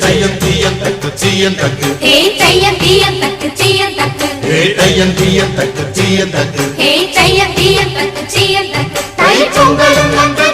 தையம் தீயம் தக்கு சீயம் தக்கு தையம் தீயம் தக்கு சீயம் தக்கு தையம் தீயம் தக்கு சீயம் தக்கு தையம் தீயம் தக்கு சீயம் தக்கு தை பொங்கலும்